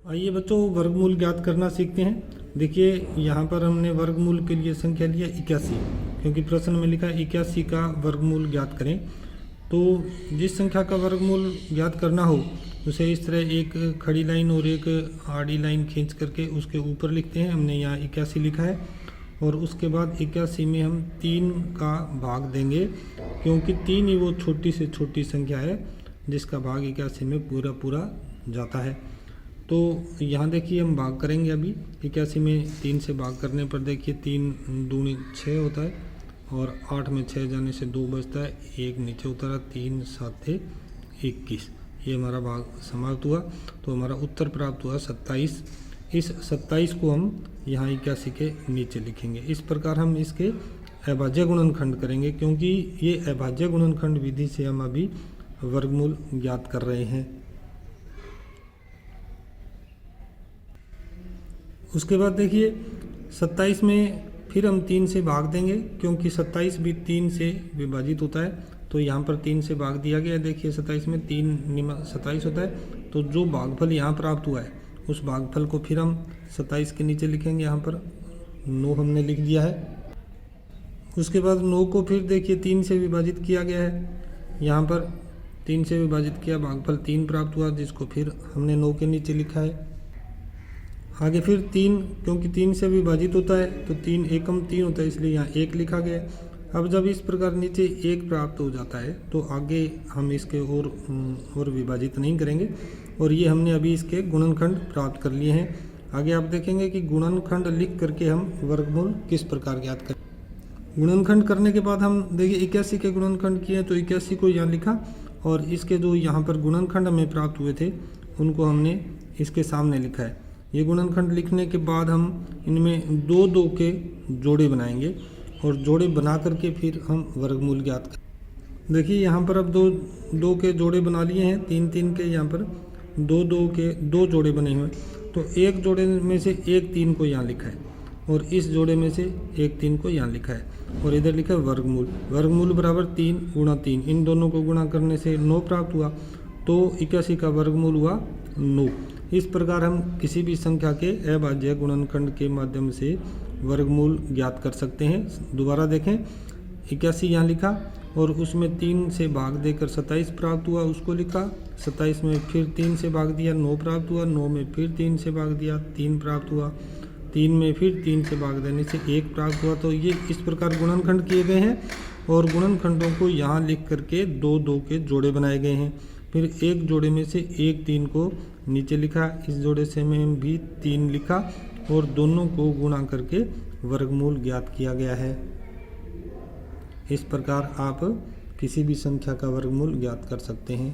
आइए बच्चों, वर्गमूल ज्ञात करना सीखते हैं। देखिए यहाँ पर हमने वर्गमूल के लिए संख्या लिया 81, क्योंकि प्रश्न में लिखा 81 का वर्गमूल ज्ञात करें। तो जिस संख्या का वर्गमूल ज्ञात करना हो उसे इस तरह एक खड़ी लाइन और एक आड़ी लाइन खींच करके उसके ऊपर लिखते हैं। हमने यहाँ 81 लिखा है और उसके बाद 81 में हम 3 का भाग देंगे, क्योंकि 3 ही वो छोटी से छोटी संख्या है जिसका भाग 81 में पूरा पूरा जाता है। तो यहाँ देखिए हम भाग करेंगे। अभी 81 में 3 से भाग करने पर देखिए 3 दूनी 6 होता है और 8 में 6 जाने से 2 बचता है, 1 नीचे उतरा, 3 7 21। ये हमारा भाग समाप्त हुआ। तो हमारा उत्तर प्राप्त हुआ 27। इस 27 को हम यहाँ 81 के नीचे लिखेंगे। इस प्रकार हम इसके अभाज्य गुणनखंड करेंगे, क्योंकि ये अभाज्य गुणनखंड विधि से हम अभी वर्गमूल ज्ञात कर रहे हैं। उसके बाद देखिए 27 में फिर हम 3 से भाग देंगे, क्योंकि 27 भी 3 से विभाजित होता है। तो यहाँ पर 3 से भाग दिया गया है। देखिए 27 में 3 27 होता है। तो जो भागफल यहाँ प्राप्त हुआ है उस भागफल को फिर हम 27 के नीचे लिखेंगे। यहाँ पर 9 हमने लिख दिया है। उसके बाद 9 को फिर देखिए 3 से विभाजित किया गया है। यहाँ पर 3 से विभाजित किया, भागफल 3 प्राप्त हुआ, जिसको फिर हमने 9 के नीचे लिखा है। आगे फिर 3, क्योंकि 3 से विभाजित होता है तो 3 एकम 3 होता है, इसलिए यहाँ 1 लिखा गया। अब जब इस प्रकार नीचे 1 प्राप्त हो जाता है तो आगे हम इसके और विभाजित नहीं करेंगे। और ये हमने अभी इसके गुणनखंड प्राप्त कर लिए हैं। आगे आप देखेंगे कि गुणनखंड लिख करके हम वर्गमूल किस प्रकार ज्ञात करें। गुणनखंड करने के बाद हम देखिए 81 के गुणनखंड किए, तो 81 को यहाँ लिखा और इसके जो यहाँ पर गुणनखंड हमें प्राप्त हुए थे उनको हमने इसके सामने लिखा है। ये गुणनखंड लिखने के बाद हम इनमें 2 के जोड़े बनाएंगे और जोड़े बना करके फिर हम वर्गमूल ज्ञात करें। देखिए यहाँ पर अब 2 के जोड़े बना लिए हैं, 3 के यहाँ पर 2 के 2 जोड़े बने हुए। तो एक जोड़े में से 1 3 को यहाँ लिखा है और इस जोड़े में से 1 3 को यहाँ लिखा है और इधर लिखा है वर्गमूल। वर्गमूल बराबर 3 गुणा 3, इन दोनों को गुणा करने से 9 प्राप्त हुआ। तो 81 का वर्गमूल हुआ 9। इस प्रकार हम किसी भी संख्या के अभाज्य गुणनखंड के माध्यम से वर्गमूल ज्ञात कर सकते हैं। दोबारा देखें, 81 यहाँ लिखा और उसमें 3 से भाग देकर 27 प्राप्त हुआ, उसको लिखा। 27 में फिर 3 से भाग दिया, 9 प्राप्त हुआ। 9 में फिर 3 से भाग दिया, 3 प्राप्त हुआ। 3 में फिर 3 से भाग देने से 1 प्राप्त हुआ। तो ये इस प्रकार गुणनखंड किए गए हैं और गुणनखंडों को यहाँ लिख करके 2 के जोड़े बनाए गए हैं। फिर एक जोड़े में से 1 3 को नीचे लिखा, इस जोड़े से में भी 3 लिखा और दोनों को गुणा करके वर्गमूल ज्ञात किया गया है। इस प्रकार आप किसी भी संख्या का वर्गमूल ज्ञात कर सकते हैं।